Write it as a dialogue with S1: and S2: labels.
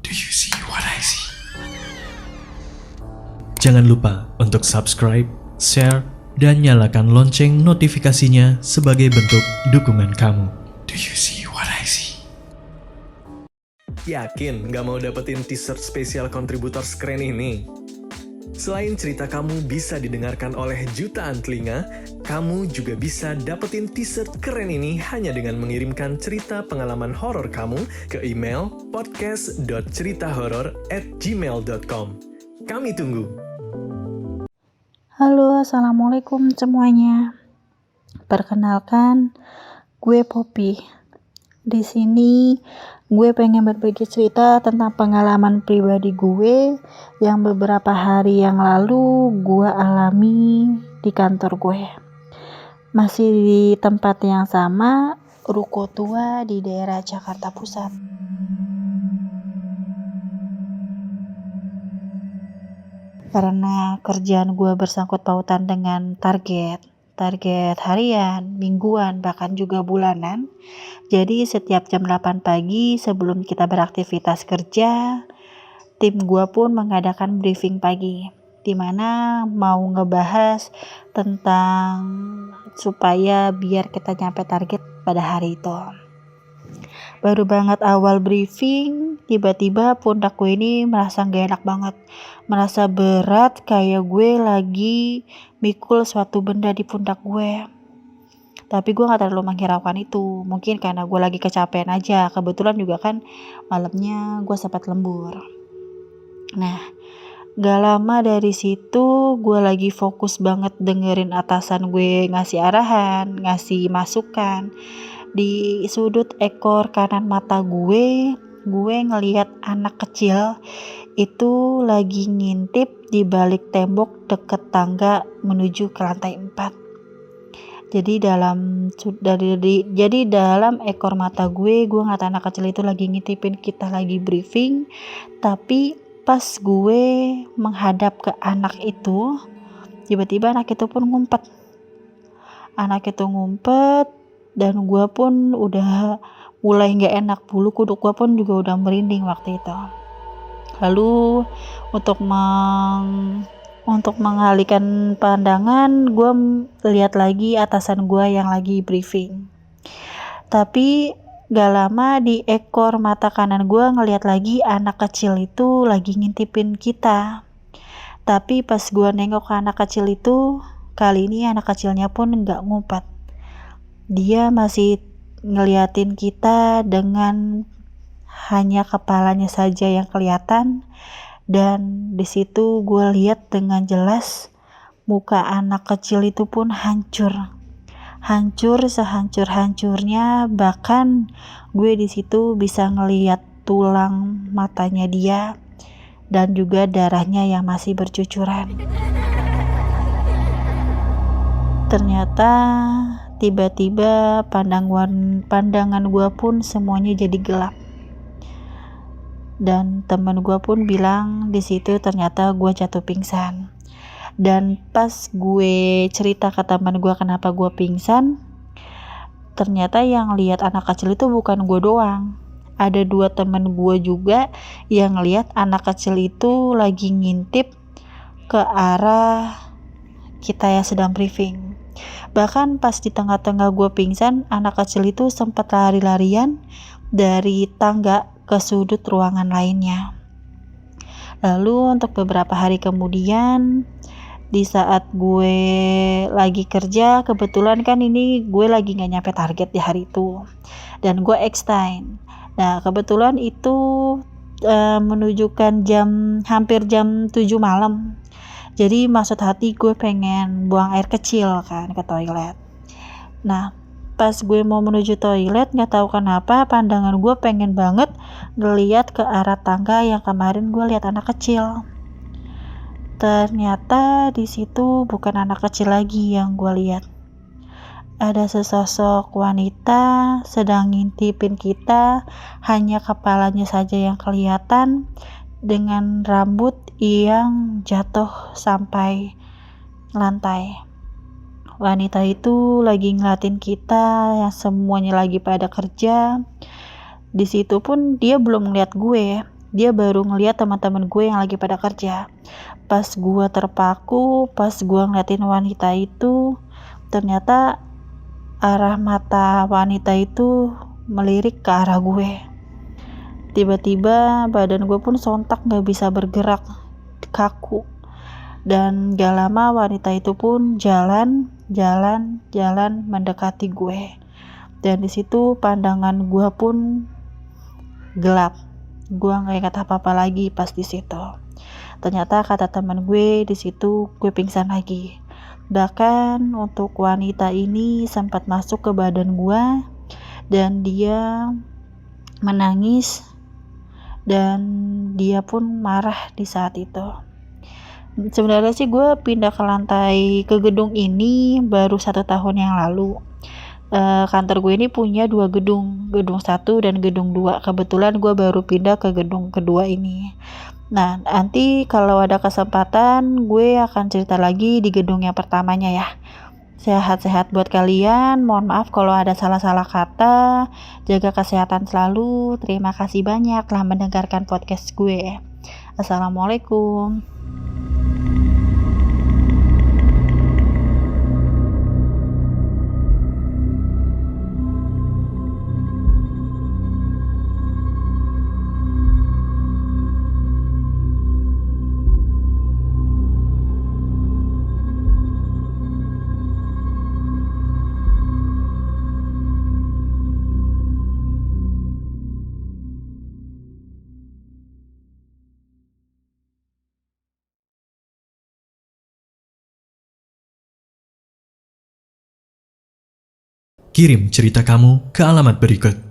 S1: Do you see what I see? Jangan lupa untuk subscribe, share, dan nyalakan lonceng notifikasinya sebagai bentuk dukungan kamu. Do you see what I see?
S2: Yakin nggak mau dapetin t-shirt spesial kontributor keren ini? Selain cerita kamu bisa didengarkan oleh jutaan telinga, kamu juga bisa dapetin t-shirt keren ini hanya dengan mengirimkan cerita pengalaman horor kamu ke email podcast.ceritahoror@gmail.com. Kami tunggu.
S3: Halo, assalamualaikum semuanya. Perkenalkan, gue Poppy. Di sini gue pengen berbagi cerita tentang pengalaman pribadi gue yang beberapa hari yang lalu gue alami di kantor gue. Masih di tempat yang sama, ruko tua di daerah Jakarta Pusat. Karena kerjaan gue bersangkut pautan dengan target harian, mingguan, bahkan juga bulanan. Jadi setiap jam 8 pagi sebelum kita beraktivitas kerja, tim gue pun mengadakan briefing pagi, dimana mau ngebahas tentang supaya biar kita nyampe target pada hari itu. Baru banget awal briefing, tiba-tiba pundak gue ini merasa gak enak banget. Merasa berat kayak gue lagi mikul suatu benda di pundak gue. Tapi gue gak terlalu menghiraukan itu. Mungkin karena gue lagi kecapean aja. Kebetulan juga kan malamnya gue sempat lembur. Nah, gak lama dari situ gue lagi fokus banget dengerin atasan gue ngasih arahan, ngasih masukan. Di sudut ekor kanan mata gue ngelihat anak kecil itu lagi ngintip di balik tembok deket tangga menuju ke lantai 4. Jadi dalam ekor mata gue ngeliat anak kecil itu lagi ngintipin kita lagi briefing. Tapi pas gue menghadap ke anak itu, tiba-tiba anak itu pun ngumpet. Dan gue pun udah mulai gak enak, bulu kuduk gue pun juga udah merinding waktu itu. Lalu untuk mengalihkan pandangan, gue lihat lagi atasan gue yang lagi briefing. Tapi gak lama di ekor mata kanan gue ngeliat lagi anak kecil itu lagi ngintipin kita. Tapi pas gue nengok ke anak kecil itu, kali ini anak kecilnya pun gak ngumpet. Dia masih ngeliatin kita dengan hanya kepalanya saja yang kelihatan. Dan di situ gue lihat dengan jelas muka anak kecil itu pun hancur sehancur-hancurnya. Bahkan gue di situ bisa ngelihat tulang matanya dia dan juga darahnya yang masih bercucuran. Ternyata tiba-tiba pandangan gue pun semuanya jadi gelap. Dan teman gue pun bilang di situ ternyata gue jatuh pingsan. Dan pas gue cerita ke teman gue kenapa gue pingsan, ternyata yang lihat anak kecil itu bukan gue doang. Ada 2 teman gue juga yang lihat anak kecil itu lagi ngintip ke arah kita yang sedang briefing. Bahkan pas di tengah-tengah gue pingsan, anak kecil itu sempat lari-larian dari tangga ke sudut ruangan lainnya. Lalu untuk beberapa hari kemudian, di saat gue lagi kerja, kebetulan kan ini gue lagi gak nyampe target di hari itu, dan gue extend. Nah kebetulan itu menunjukkan hampir jam 7 malam. Jadi maksud hati gue pengen buang air kecil kan ke toilet. Nah pas gue mau menuju toilet, gak tahu kenapa pandangan gue pengen banget ngeliat ke arah tangga yang kemarin gue lihat anak kecil. Ternyata di situ bukan anak kecil lagi yang gue lihat. Ada sesosok wanita sedang ngintipin kita, hanya kepalanya saja yang kelihatan dengan rambut yang jatuh sampai lantai. Wanita itu lagi ngeliatin kita yang semuanya lagi pada kerja. Di situ pun dia belum ngeliat gue, dia baru ngeliat teman-teman gue yang lagi pada kerja. Pas gue terpaku, pas gue ngeliatin wanita itu, ternyata arah mata wanita itu melirik ke arah gue. Tiba-tiba badan gue pun sontak gak bisa bergerak, kaku. Dan gak lama wanita itu pun jalan mendekati gue. Dan disitu pandangan gue pun gelap. Gue gak ingat apa-apa lagi pas di situ. Ternyata kata teman gue, di situ gue pingsan lagi. Bahkan untuk wanita ini sempat masuk ke badan gue dan dia menangis dan dia pun marah di saat itu. Sebenarnya sih gue pindah ke gedung ini baru 1 tahun yang lalu. Kantor gue ini punya 2 gedung 1 dan gedung 2. Kebetulan gue baru pindah ke gedung kedua ini. Nah, nanti kalau ada kesempatan gue akan cerita lagi di gedung yang pertamanya ya. Sehat-sehat buat kalian. Mohon maaf kalau ada salah-salah kata. Jaga kesehatan selalu. Terima kasih banyak telah mendengarkan podcast gue. Assalamualaikum.
S1: Kirim cerita kamu ke alamat berikut.